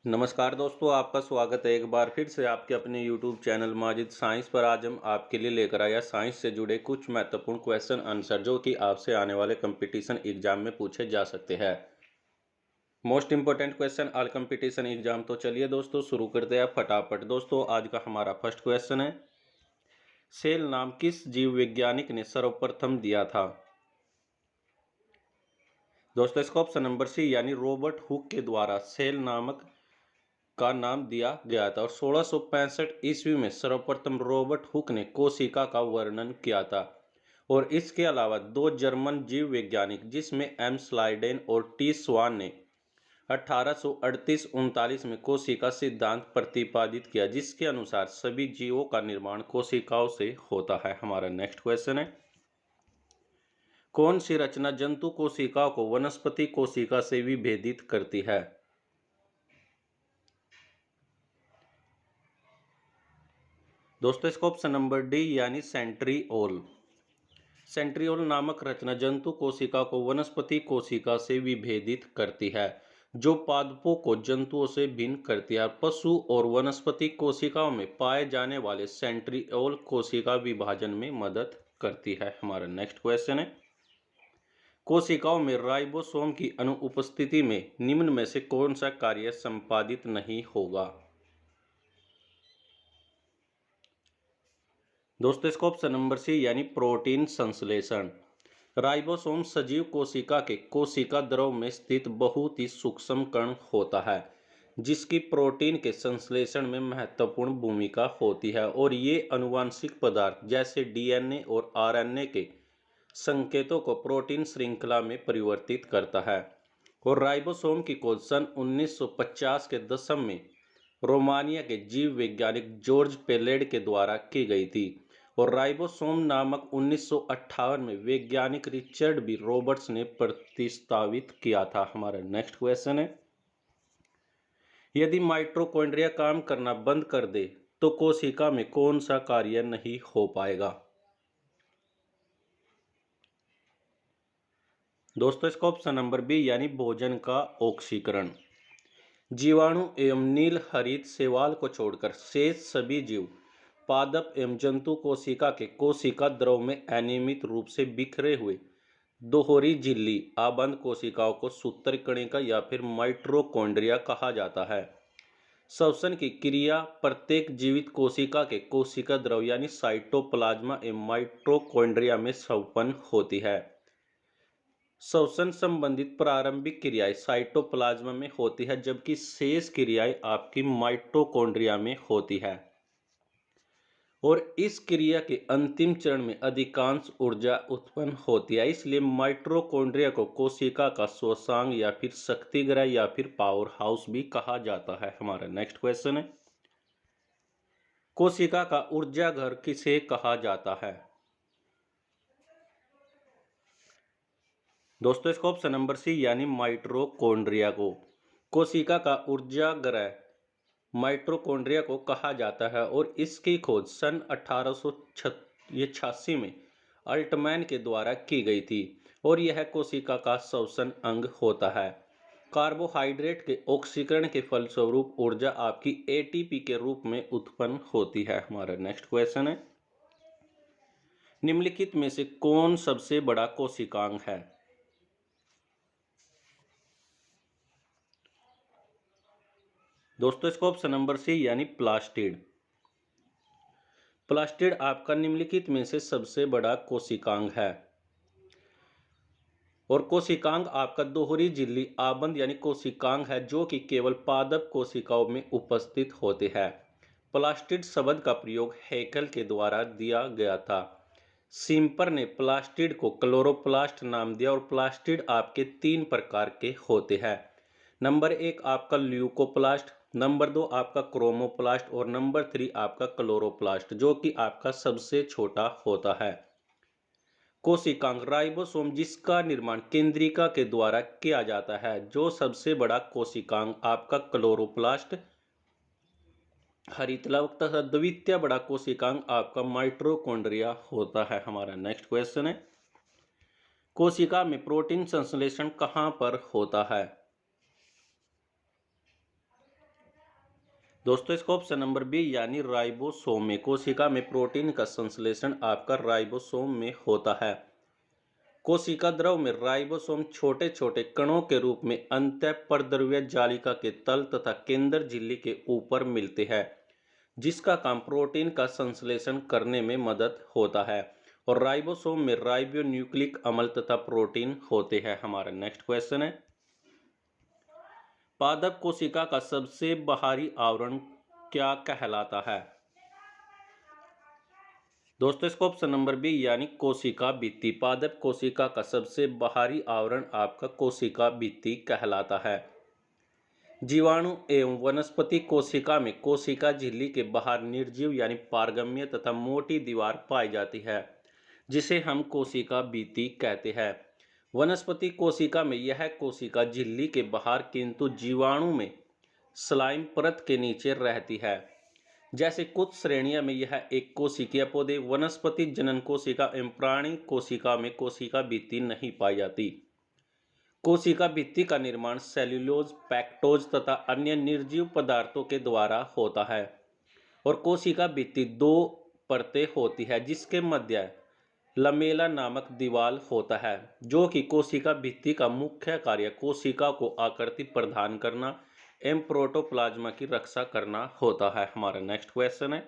नमस्कार दोस्तों, आपका स्वागत है एक बार फिर से आपके अपने YouTube चैनल माजिद साइंस पर। आज हम आपके लिए लेकर आया साइंस से जुड़े कुछ महत्वपूर्ण क्वेश्चन आंसर जो कि आपसे आने वाले कंपटीशन एग्जाम में पूछे जा सकते हैं। Most important question all competition exam. तो चलिए दोस्तों शुरू करते हैं फटाफट। दोस्तों आज का हमारा फर्स्ट क्वेश्चन है, सेल नाम किस जीव वैज्ञानिक ने सर्वप्रथम दिया था? दोस्तों इसका ऑप्शन नंबर सी यानी रॉबर्ट हुक के द्वारा सेल नामक का नाम दिया गया था। और 1665 ईस्वी में सर्वप्रथम रॉबर्ट हुक ने कोशिका का वर्णन किया था। और इसके अलावा दो जर्मन जीव वैज्ञानिक जिसमें एम स्लाइडेन और टी स्वान ने 1838-39 में कोशिका सिद्धांत प्रतिपादित किया, जिसके अनुसार सभी जीवों का निर्माण कोशिकाओं से होता है। हमारा नेक्स्ट क्वेश्चन है, कौन सी रचना जंतु कोशिकाओं को वनस्पति कोशिका से विभेदित करती है? दोस्तों इसका ऑप्शन नंबर डी यानी सेंट्रीओल। सेंट्रीओल नामक रचना जंतु कोशिका को वनस्पति कोशिका से विभेदित करती है, जो पादपों को जंतुओं से भिन्न करती है। पशु और वनस्पति कोशिकाओं में पाए जाने वाले सेंट्रीओल कोशिका विभाजन में मदद करती है। हमारा नेक्स्ट क्वेश्चन है, कोशिकाओं में राइबोसोम की अनुपस्थिति में निम्न में से कौन सा कार्य संपादित नहीं होगा? दोस्तों इसका ऑप्शन नंबर सी यानी प्रोटीन संश्लेषण। राइबोसोम सजीव कोशिका के कोशिका द्रव में स्थित बहुत ही सूक्ष्म कण होता है, जिसकी प्रोटीन के संश्लेषण में महत्वपूर्ण भूमिका होती है। और ये आनुवांशिक पदार्थ जैसे डीएनए और आरएनए के संकेतों को प्रोटीन श्रृंखला में परिवर्तित करता है। और राइबोसोम की खोज सन 1950 के दशक में रोमानिया के जीव वैज्ञानिक जॉर्ज पेलेड के द्वारा की गई थी। और राइबोसोम नामक 1958 में वैज्ञानिक रिचर्ड बी रॉबर्ट्स ने प्रतिस्थापित किया था। हमारा नेक्स्ट क्वेश्चन है, यदि माइटोकॉन्ड्रिया काम करना बंद कर दे तो कोशिका में कौन सा कार्य नहीं हो पाएगा? दोस्तों इसका ऑप्शन नंबर बी यानी भोजन का ऑक्सीकरण। जीवाणु एवं नील हरित शैवाल को छोड़कर शेष सभी जीव पादप एवं जंतु कोशिका के कोशिका द्रव में अनियमित रूप से बिखरे हुए दोहरी झिल्ली आबंध कोशिकाओं को सूत्रकणिका या फिर माइटोकॉन्ड्रिया कहा जाता है। श्वसन की क्रिया प्रत्येक जीवित कोशिका के कोशिका द्रव यानी साइटोप्लाज्मा एवं माइटोकॉन्ड्रिया में संपन्न होती है। श्वसन संबंधित प्रारंभिक क्रियाएं साइटोप्लाज्मा में होती है, जबकि शेष क्रियाएं आपकी माइटोकॉन्ड्रिया में होती है। और इस क्रिया के अंतिम चरण में अधिकांश ऊर्जा उत्पन्न होती है। इसलिए माइटोकॉन्ड्रिया को कोशिका का श्वसांग या फिर शक्तिग्रह या फिर पावर हाउस भी कहा जाता है। हमारा नेक्स्ट क्वेश्चन है, कोशिका का ऊर्जा घर किसे कहा जाता है? दोस्तों इसका ऑप्शन नंबर सी यानी माइटोकॉन्ड्रिया को कोशिका का ऊर्जा ग्रह माइटोकॉन्ड्रिया को कहा जाता है। और इसकी खोज सन 1886 में अल्टमैन के द्वारा की गई थी। और यह कोशिका का श्वसन अंग होता है। कार्बोहाइड्रेट के ऑक्सीकरण के फलस्वरूप ऊर्जा आपकी एटीपी के रूप में उत्पन्न होती है। हमारा नेक्स्ट क्वेश्चन है, निम्नलिखित में से कौन सबसे बड़ा कोशिकांग है? दोस्तों इसका ऑप्शन नंबर सी यानी प्लास्टिड। प्लास्टिड आपका निम्नलिखित में से सबसे बड़ा कोशिकांग है। और कोशिकांग आपका दोहरी झिल्ली आबंध यानी कोशिकांग है, जो कि केवल पादप कोशिकाओं में उपस्थित होते हैं। प्लास्टिड शब्द का प्रयोग हैकेल के द्वारा दिया गया था। सिम्पर ने प्लास्टिड को क्लोरोप्लास्ट नाम दिया। और प्लास्टिड आपके 3 प्रकार के होते हैं। नंबर 1 आपका ल्यूकोप्लास्ट, नंबर 2 आपका क्रोमोप्लास्ट और नंबर 3 आपका क्लोरोप्लास्ट, जो कि आपका सबसे छोटा होता है। कोशिकांग राइबोसोम जिसका निर्माण केंद्रिका के द्वारा किया जाता है। जो सबसे बड़ा कोशिकांग आपका क्लोरोप्लास्ट हरितलवक तथा द्वितीय बड़ा कोशिकांग आपका माइटोकॉन्ड्रिया होता है। हमारा नेक्स्ट क्वेश्चन है, कोशिका में प्रोटीन संश्लेषण कहां पर होता है? दोस्तों इसका ऑप्शन नंबर बी यानी राइबोसोम में, कोशिका में प्रोटीन का संश्लेषण आपका राइबोसोम में होता है। कोशिका द्रव में राइबोसोम छोटे छोटे कणों के रूप में अंतःपरद्रव्य जालिका के तल तथा केंद्र झिल्ली के ऊपर मिलते हैं, जिसका काम प्रोटीन का संश्लेषण करने में मदद होता है। और राइबोसोम में राइबोन्यूक्लिक अम्ल तथा प्रोटीन होते हैं। हमारा नेक्स्ट क्वेश्चन है, पादप कोशिका का सबसे बाहरी आवरण क्या कहलाता है? दोस्तों इसका ऑप्शन नंबर बी यानी कोशिका भित्ति। पादप कोशिका का सबसे बाहरी आवरण आपका कोशिका भित्ति कहलाता है। जीवाणु एवं वनस्पति कोशिका में कोशिका झिल्ली के बाहर निर्जीव यानी पारगम्य तथा मोटी दीवार पाई जाती है, जिसे हम कोशिका भित्ति कहते हैं। वनस्पति कोशिका में यह कोशिका झिल्ली के बाहर किंतु जीवाणु में स्लाइम परत के नीचे रहती है। जैसे कुछ श्रेणियों में यह एक कोशिकीय पौधे, वनस्पति जनन कोशिका एवं प्राणी कोशिका में कोशिका भित्ति नहीं पाई जाती। कोशिका भित्ति का निर्माण सेल्यूलोज, पैक्टोज तथा अन्य निर्जीव पदार्थों के द्वारा होता है। और कोशिका भित्ति दो परतें होती है, जिसके मध्य लमेला नामक दीवार होता है, जो कि कोशिका भित्ति का मुख्य कार्य कोशिका को आकृति प्रदान करना एवं प्रोटोप्लाज्मा की रक्षा करना होता है। हमारा नेक्स्ट क्वेश्चन है,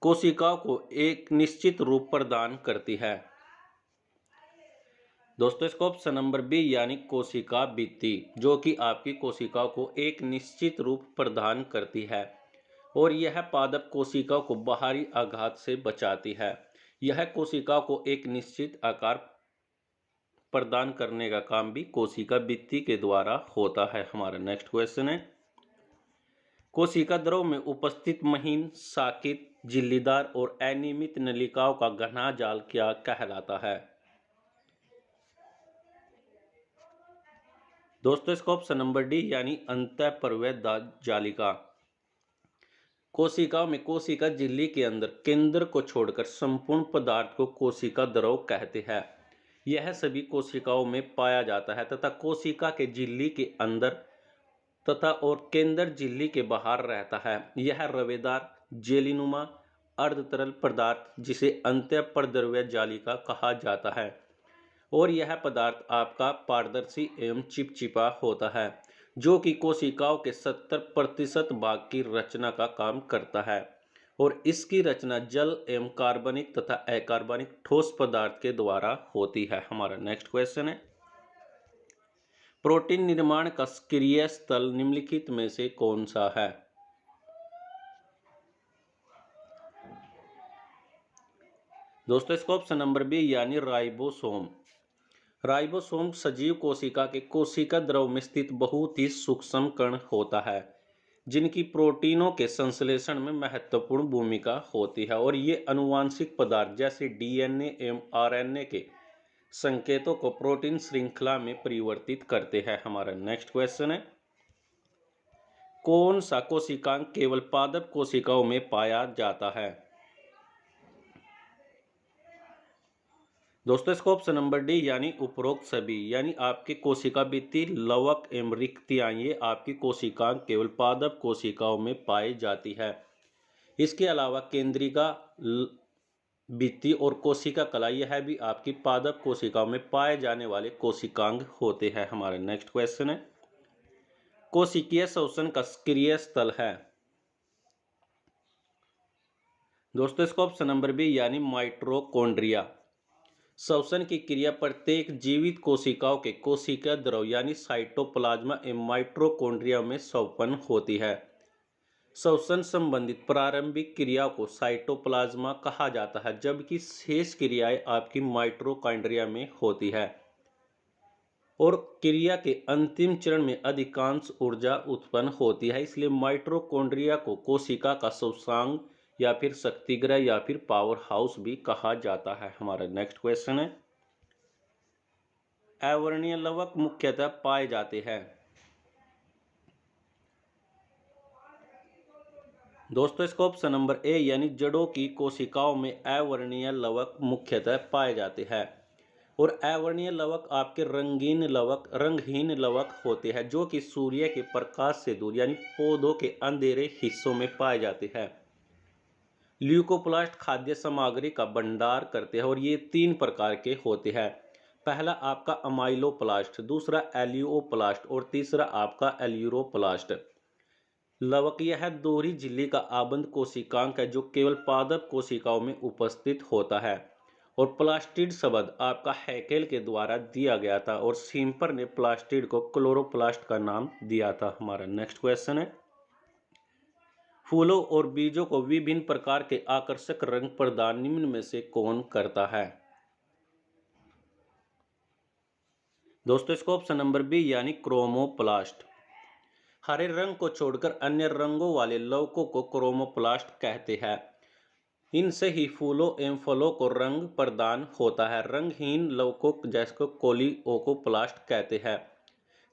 कोशिकाओं को एक निश्चित रूप प्रदान करती है। दोस्तों इसका ऑप्शन नंबर बी यानी कोशिका भित्ति, जो कि आपकी कोशिकाओं को एक निश्चित रूप प्रदान करती है और यह पादप कोशिकाओं को बाहरी आघात से बचाती है। यह कोशिकाओं को एक निश्चित आकार प्रदान करने का काम भी कोशिका भित्ति के द्वारा होता है। हमारा नेक्स्ट क्वेश्चन है, कोशिका द्रव में उपस्थित महीन, साकित, झिल्लीदार और अनियमित नलिकाओं का घना जाल क्या कहलाता है? दोस्तों इसका ऑप्शन नंबर डी यानी अंतःपरव्य जालिका। कोशिकाओं में कोशिका झिल्ली के अंदर केंद्र को छोड़कर संपूर्ण पदार्थ को कोशिका द्रव कहते हैं। यह सभी कोशिकाओं में पाया जाता है तथा कोशिका के झिल्ली के अंदर तथा और केंद्र झिल्ली के बाहर रहता है। यह रवेदार जेलीनुमा अर्धतरल पदार्थ जिसे अंतःपरद्रव्य जालिका कहा जाता है और यह पदार्थ आपका पारदर्शी एवं चिपचिपा होता है, जो कि कोशिकाओं के 70% भाग की रचना का काम करता है और इसकी रचना जल एवं कार्बनिक तथा अकार्बनिक ठोस पदार्थ के द्वारा होती है। हमारा नेक्स्ट क्वेश्चन है, प्रोटीन निर्माण का सक्रिय स्थल निम्नलिखित में से कौन सा है? दोस्तों इसका ऑप्शन नंबर बी यानी राइबोसोम। राइबोसोम सजीव कोशिका के कोशिका द्रव में स्थित बहुत ही सूक्ष्म कण होता है, जिनकी प्रोटीनों के संश्लेषण में महत्वपूर्ण भूमिका होती है और ये अनुवांशिक पदार्थ जैसे डीएनए एवं आरएनए के संकेतों को प्रोटीन श्रृंखला में परिवर्तित करते हैं। हमारा नेक्स्ट क्वेश्चन है, कौन सा कोशिकांग केवल पादप कोशिकाओं में पाया जाता है? दोस्तों इसका ऑप्शन नंबर डी यानी उपरोक्त सभी, यानी आपकी कोशिका भित्ति, लवक एवं रिक्तियां ये आपकी कोशिकांग केवल पादप कोशिकाओं में पाई जाती है। इसके अलावा केंद्रिका भित्ति और कोशिका कला यह भी आपकी पादप कोशिकाओं में पाए जाने वाले कोशिकांग होते हैं। हमारा नेक्स्ट क्वेश्चन है, कोशिकीय श्वसन का सक्रिय स्थल है? दोस्तों इसका ऑप्शन नंबर बी यानी माइटोकॉन्ड्रिया। श्वसन की क्रिया प्रत्येक जीवित कोशिकाओं के कोशिका द्रव यानी साइटोप्लाज्मा एवं माइटोकॉन्ड्रिया में संपन्न होती है। श्वसन संबंधित प्रारंभिक क्रियाओं को साइटोप्लाज्मा कहा जाता है, जबकि शेष क्रियाएं आपकी माइटोकॉन्ड्रिया में होती है और क्रिया के अंतिम चरण में अधिकांश ऊर्जा उत्पन्न होती है। इसलिए माइटोकॉन्ड्रिया को कोशिका का श्वसांग या फिर शक्तिगृह या फिर पावर हाउस भी कहा जाता है। हमारा नेक्स्ट क्वेश्चन है, अवर्णीय लवक मुख्यतः पाए जाते हैं? दोस्तों इसका ऑप्शन नंबर ए यानी जड़ों की कोशिकाओं में अवर्णीय लवक मुख्यतः पाए जाते हैं। और अवर्णीय लवक आपके रंगहीन लवक होते हैं जो कि सूर्य के प्रकाश से दूर यानी पौधों के अंधेरे हिस्सों में पाए जाते हैं। ल्यूकोप्लास्ट खाद्य सामग्री का भंडार करते हैं और ये 3 प्रकार के होते हैं। पहला आपका अमाइलोप्लास्ट, दूसरा एल्यूओप्लास्ट और तीसरा आपका एल्यूरोप्लास्ट। लवक यह दोहरी झिल्ली का आबंध कोशिकांग है जो केवल पादप कोशिकाओं में उपस्थित होता है। और प्लास्टिड शब्द आपका हैकेल के द्वारा दिया गया था और सिम्पर ने प्लास्टिड को क्लोरोप्लास्ट का नाम दिया था। हमारा नेक्स्ट क्वेश्चन है, फूलों और बीजों को विभिन्न प्रकार के आकर्षक रंग प्रदान निम्न में से कौन करता है? दोस्तों इसको ऑप्शन नंबर बी यानी क्रोमोप्लास्ट। हरे रंग को छोड़कर अन्य रंगों वाले लवकों को क्रोमोप्लास्ट कहते हैं। इनसे ही फूलों एवं फलों को रंग प्रदान होता है। रंगहीन लवकों जैसे कोलिओकोप्लास्ट कहते हैं,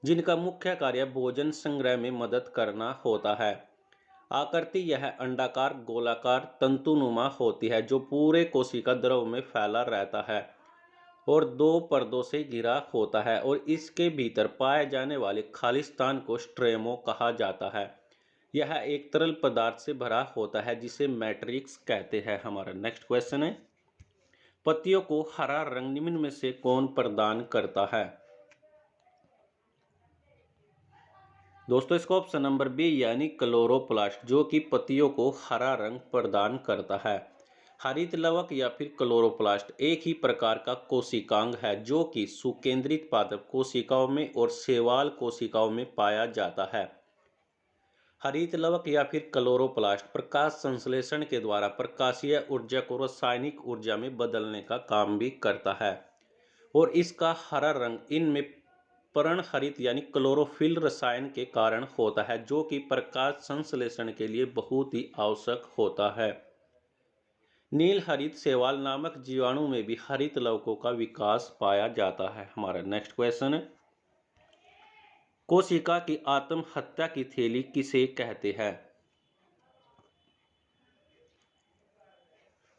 जिनका मुख्य कार्य भोजन संग्रह में मदद करना होता है। आकृति यह अंडाकार गोलाकार तंतुनुमा होती है जो पूरे कोशिका द्रव में फैला रहता है और 2 परतों से घिरा होता है और इसके भीतर पाए जाने वाले खाली स्थान को स्ट्रेमो कहा जाता है। यह एक तरल पदार्थ से भरा होता है जिसे मैट्रिक्स कहते हैं। हमारा नेक्स्ट क्वेश्चन है, पत्तियों को हरा रंग निम्न में से कौन प्रदान करता है? दोस्तों इसका ऑप्शन नंबर बी यानी क्लोरोप्लास्ट जो कि पत्तियों को हरा रंग प्रदान करता है। हरित लवक या फिर क्लोरोप्लास्ट एक ही प्रकार का कोशिकांग है जो कि सुकेंद्रित पादप कोशिकाओं में और शैवाल कोशिकाओं में पाया जाता है। हरित लवक या फिर क्लोरोप्लास्ट प्रकाश संश्लेषण के द्वारा प्रकाशीय ऊर्जा को रासायनिक ऊर्जा में बदलने का काम भी करता है और इसका हरा रंग इनमें पर्णहरित यानी क्लोरोफिल रसायन के कारण होता है जो कि प्रकाश संश्लेषण के लिए बहुत ही आवश्यक होता है। नील हरित शैवाल नामक जीवाणु में भी हरित लवकों का विकास पाया जाता है। हमारा नेक्स्ट क्वेश्चन है, कोशिका की आत्महत्या की थैली किसे कहते हैं?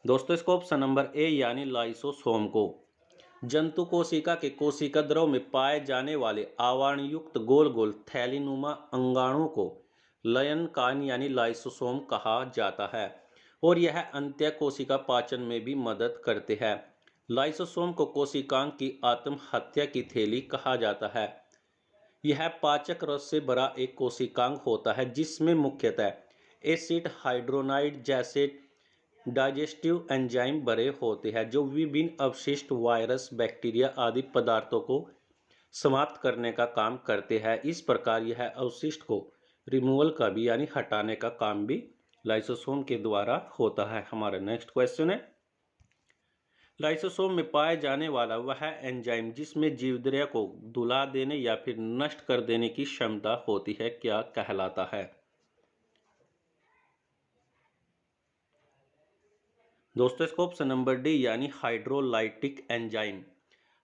दोस्तों इसको ऑप्शन नंबर ए यानी लाइसोसोम को। जंतु कोशिका के कोशिका द्रव में पाए जाने वाले आवरणयुक्त गोल गोल थैलीनुमा अंगाणु को लयन कान यानी लाइसोसोम कहा जाता है और यह अंत्य कोशिका पाचन में भी मदद करते हैं। लाइसोसोम को कोशिकांग की आत्महत्या की थैली कहा जाता है। यह पाचक रस से भरा एक कोशिकांग होता है जिसमें मुख्यतः एसिड हाइड्रोनाइड जैसे डाइजेस्टिव एंजाइम भरे होते हैं जो विभिन्न अवशिष्ट वायरस बैक्टीरिया आदि पदार्थों को समाप्त करने का काम करते हैं। इस प्रकार यह अवशिष्ट को रिमूवल का भी यानी हटाने का काम भी लाइसोसोम के द्वारा होता है। हमारा नेक्स्ट क्वेश्चन है, लाइसोसोम में पाए जाने वाला वह एंजाइम जिसमें जीवद्रव्य को दुला देने या फिर नष्ट कर देने की क्षमता होती है क्या कहलाता है? दोस्तों इसको ऑप्शन नंबर डी यानी hydrolytic enzyme.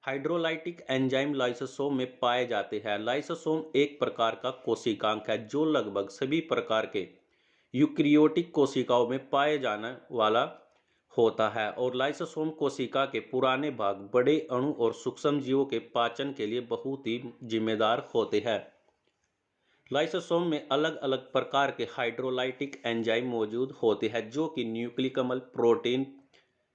Hydrolytic enzyme lysosome में पाए जाते हैं। लाइसोसोम एक प्रकार का कोशिकांग है जो लगभग सभी प्रकार के यूकेरियोटिक कोशिकाओं में पाए जाने वाला होता है और लाइसोसोम कोशिका के पुराने भाग बड़े अणु और सूक्ष्म जीवों के पाचन के लिए बहुत ही जिम्मेदार होते हैं। लाइसोसोम में अलग अलग प्रकार के हाइड्रोलाइटिक एंजाइम मौजूद होते हैं जो कि न्यूक्लिक अम्ल प्रोटीन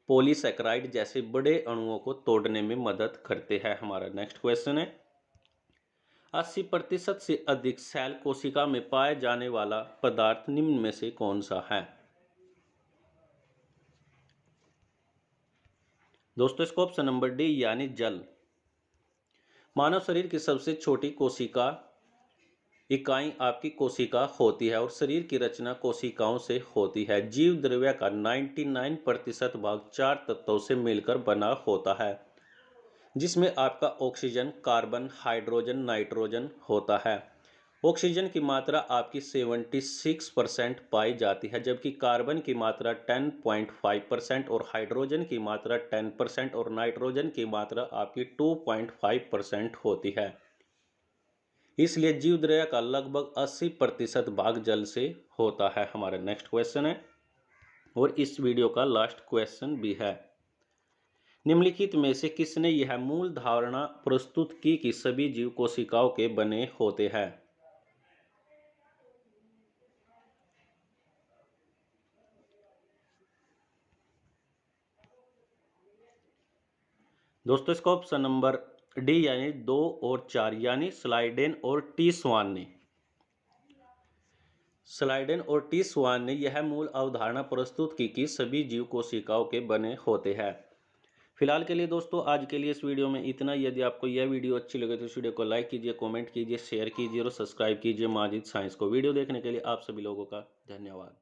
पॉलीसैकेराइड जैसे बड़े अणुओं को तोड़ने में मदद करते हैं। हमारा नेक्स्ट क्वेश्चन है, 80% से अधिक सेल कोशिका में पाए जाने वाला पदार्थ निम्न में से कौन सा है? दोस्तों इसको ऑप्शन नंबर डी यानी जल। मानव शरीर की सबसे छोटी कोशिका इकाई आपकी कोशिका होती है और शरीर की रचना कोशिकाओं से होती है। जीव द्रव्य का 99% भाग 4 तत्वों से मिलकर बना होता है जिसमें आपका ऑक्सीजन कार्बन हाइड्रोजन नाइट्रोजन होता है। ऑक्सीजन की मात्रा आपकी 76% पाई जाती है जबकि कार्बन की मात्रा 10.5% और हाइड्रोजन की मात्रा 10% और नाइट्रोजन की मात्रा आपकी 2.5% होती है। इसलिए जीवद्रव्य का लगभग 80% भाग जल से होता है। हमारा नेक्स्ट क्वेश्चन है और इस वीडियो का लास्ट क्वेश्चन भी है, निम्नलिखित में से किसने यह मूल धारणा प्रस्तुत की कि सभी जीव कोशिकाओं के बने होते हैं? दोस्तों इसका ऑप्शन नंबर डी यानी 2 और 4 यानी स्लाइडेन और टी स्वान ने। स्लाइडेन और टी स्वान ने यह मूल अवधारणा प्रस्तुत की कि सभी जीव कोशिकाओं के बने होते हैं। फिलहाल के लिए दोस्तों आज के लिए इस वीडियो में इतना। यदि आपको यह वीडियो अच्छी लगे तो इस वीडियो को लाइक कीजिए, कमेंट कीजिए, शेयर कीजिए और सब्सक्राइब कीजिए माजिद साइंस को। वीडियो देखने के लिए आप सभी लोगों का धन्यवाद।